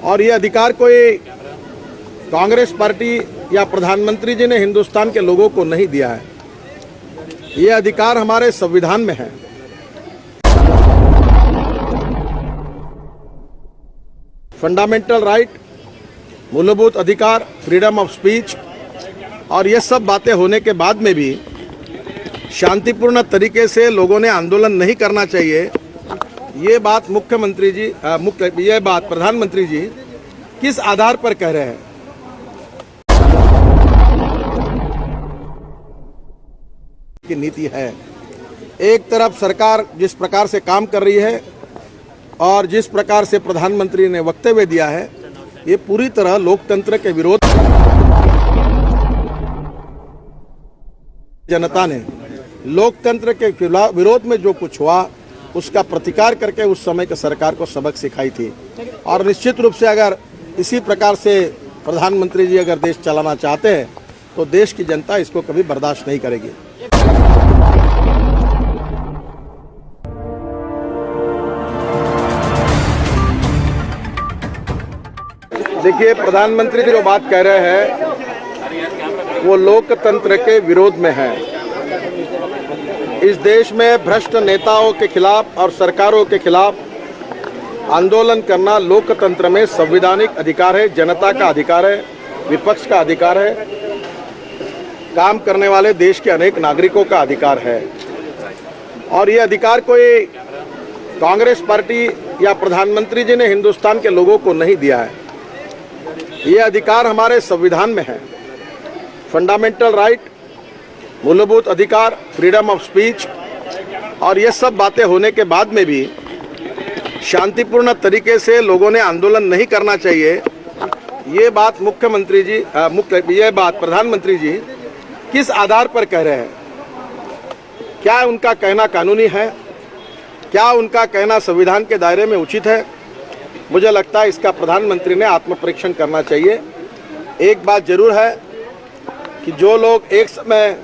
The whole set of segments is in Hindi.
और ये अधिकार कोई कांग्रेस पार्टी या प्रधानमंत्री जी ने हिंदुस्तान के लोगों को नहीं दिया है। ये अधिकार हमारे संविधान में है। फंडामेंटल राइट, मूलभूत अधिकार, फ्रीडम ऑफ स्पीच, और ये सब बातें होने के बाद में भी शांतिपूर्ण तरीके से लोगों ने आंदोलन नहीं करना चाहिए। ये बात प्रधानमंत्री जी किस आधार पर कह रहे हैं? की नीति है। एक तरफ सरकार जिस प्रकार से काम कर रही है और जिस प्रकार से प्रधानमंत्री ने वक्तव्य दिया है, ये पूरी तरह लोकतंत्र के विरोध। जनता ने लोकतंत्र के विरोध में जो कुछ हुआ उसका प्रतिकार करके उस समय के सरकार को सबक सिखाई थी। और निश्चित रूप से अगर इसी प्रकार से प्रधानमंत्री जी अगर देश चलाना चाहते हैं तो देश की जनता इसको कभी बर्दाश्त नहीं करेगी। देखिए, प्रधानमंत्री जो बात कह रहे हैं वो लोकतंत्र के विरोध में है। इस देश में भ्रष्ट नेताओं के खिलाफ और सरकारों के खिलाफ आंदोलन करना लोकतंत्र में संवैधानिक अधिकार है, जनता का अधिकार है, विपक्ष का अधिकार है, काम करने वाले देश के अनेक नागरिकों का अधिकार है। और ये अधिकार कोई कांग्रेस पार्टी या प्रधानमंत्री जी ने हिंदुस्तान के लोगों को नहीं दिया है। ये अधिकार हमारे संविधान में है। फंडामेंटल राइट, मूलभूत अधिकार, फ्रीडम ऑफ स्पीच, और ये सब बातें होने के बाद में भी शांतिपूर्ण तरीके से लोगों ने आंदोलन नहीं करना चाहिए। ये बात प्रधानमंत्री जी किस आधार पर कह रहे हैं? क्या उनका कहना कानूनी है? क्या उनका कहना संविधान के दायरे में उचित है? मुझे लगता है इसका प्रधानमंत्री ने आत्मपरीक्षण करना चाहिए। एक बात जरूर है कि जो लोग एक समय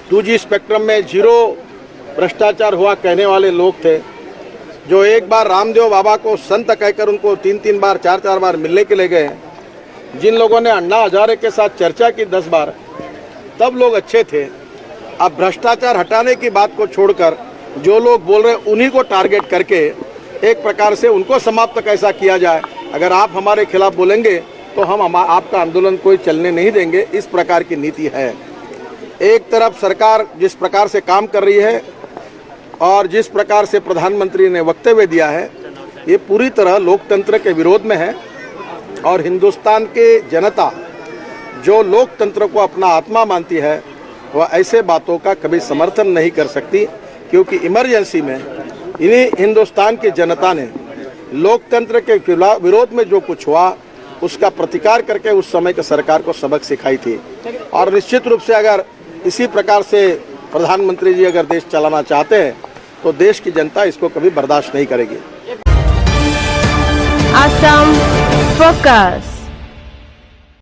2G स्पेक्ट्रम में जीरो भ्रष्टाचार हुआ कहने वाले लोग थे, जो एक बार रामदेव बाबा को संत कहकर उनको 3-3 बार 4-4 बार मिलने के लिए गए, जिन लोगों ने अन्ना हजारे के साथ चर्चा की 10 बार, तब लोग अच्छे थे। अब भ्रष्टाचार हटाने की बात को छोड़कर जो लोग बोल रहे उन्हीं को टारगेट करके एक प्रकार से उनको समाप्त कैसा किया जाए। अगर आप हमारे खिलाफ बोलेंगे तो हम आपका आंदोलन कोई चलने नहीं देंगे। इस प्रकार की नीति है। एक तरफ सरकार जिस प्रकार से काम कर रही है और जिस प्रकार से प्रधानमंत्री ने वक्तव्य दिया है, ये पूरी तरह लोकतंत्र के विरोध में है। और हिंदुस्तान के जनता जो लोकतंत्र को अपना आत्मा मानती है वह ऐसे बातों का कभी समर्थन नहीं कर सकती, क्योंकि इमरजेंसी में इन्हीं हिंदुस्तान की जनता ने लोकतंत्र के विरोध में जो कुछ हुआ उसका प्रतिकार करके उस समय के सरकार को सबक सिखाई थी। और निश्चित रूप से अगर इसी प्रकार से प्रधानमंत्री जी अगर देश चलाना चाहते हैं तो देश की जनता इसको कभी बर्दाश्त नहीं करेगी। असम फोकस।